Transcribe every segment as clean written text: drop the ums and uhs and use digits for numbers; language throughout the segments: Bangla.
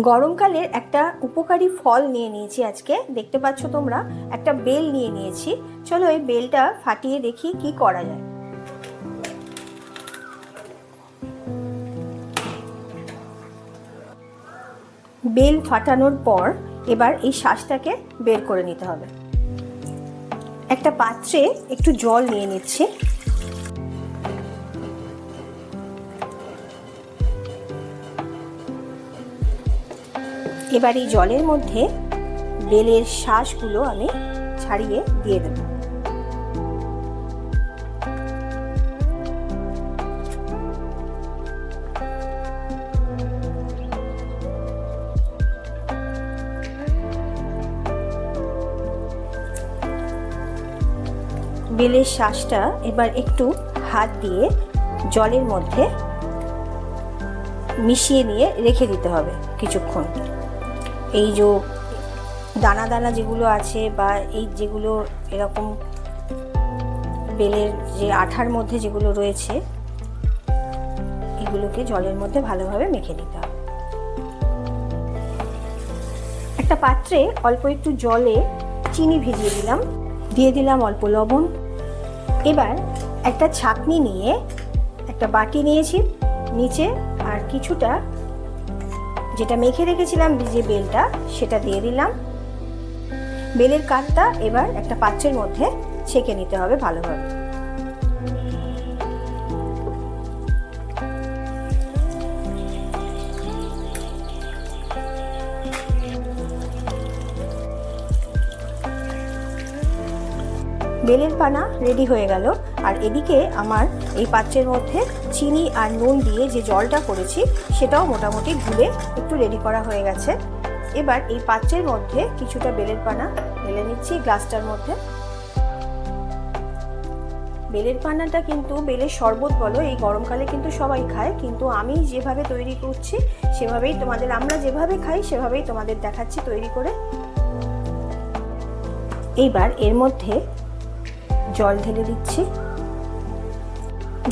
গরমকালের একটা উপকারী ফল নিয়ে নিয়েছি আজকে, দেখতে পাচ্ছ তোমরা, একটা বেল নিয়ে নিয়েছি। চলো এই বেলটা ফাটিয়ে দেখি কি করা যায়। বেল ফাটানোর পর এবার এই শাঁসটাকে বের করে নিতে হবে। একটা পাত্রে একটু জল নিয়ে নিচ্ছি। এবার এই জলের মধ্যে বেলের শাঁসগুলো আমি ছাড়িয়ে দিয়ে দেব। বেলের শাঁসটা এবার একটু হাত দিয়ে জলের মধ্যে মিশিয়ে নিয়ে রেখে দিতে হবে কিছুক্ষণ। এই যে দানা দানা যেগুলো আছে বা এই যেগুলো এরকম বেলের যে আঠার মধ্যে যেগুলো রয়েছে, এগুলোকে জলের মধ্যে ভালোভাবে মেখে নিতে হবে। একটা পাত্রে অল্প একটু জলে চিনি ভিজিয়ে দিলাম, দিয়ে দিলাম অল্প লবণ। এবার একটা ছাঁকনি নিয়ে একটা বাটি নিয়েছি নিচে, আর কিছুটা যেটা মেখে রেখেছিলাম যে বেলটা সেটা দিয়ে দিলাম। বেলের কাঠটা এবার একটা পাত্রের মধ্যে ছেঁকে নিতে হবে ভালোভাবে। বেলের পানা রেডি হয়ে গেল, আর এদিকে আমার এই পাত্রের মধ্যে চিনি আর নুন দিয়ে যে জলটা করেছি সেটাও মোটামুটি গুলে একটু রেডি করা হয়ে গেছে। এবার এই পাত্রের মধ্যে কিছুটা বেলের পানা ঢেলে নিচ্ছি গ্লাসটার মধ্যে। বেলের পানাটা কিন্তু বেলের শরবত বলো, এই গরমকালে কিন্তু সবাই খায়, কিন্তু আমি যেভাবে তৈরি করছি সেভাবেই তোমাদের, আমরা যেভাবে খাই সেভাবেই তোমাদের দেখাচ্ছি তৈরি করে। এইবার এর মধ্যে জল ঢেলে দিচ্ছি।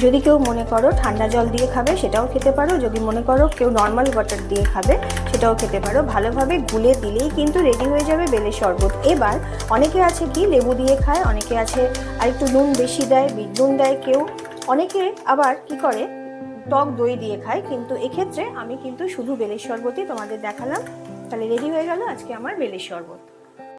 যদি কেউ মনে করো ঠান্ডা জল দিয়ে খাবে সেটাও খেতে পারো, যদি মনে করো কেউ নর্মাল ওয়াটার দিয়ে খাবে সেটাও খেতে পারো। ভালোভাবে গুলে দিলেই কিন্তু রেডি হয়ে যাবে বেলের শরবত। এবার অনেকে আছে কি লেবু দিয়ে খায়, অনেকে আছে আর একটু নুন বেশি দেয়, বিট নুন দেয় কেউ, অনেকে আবার কি করে টক দই দিয়ে খায়, কিন্তু এক্ষেত্রে আমি কিন্তু শুধু বেলের শরবতই তোমাদের দেখালাম। তাহলে রেডি হয়ে গেল আজকে আমার বেলের শরবত।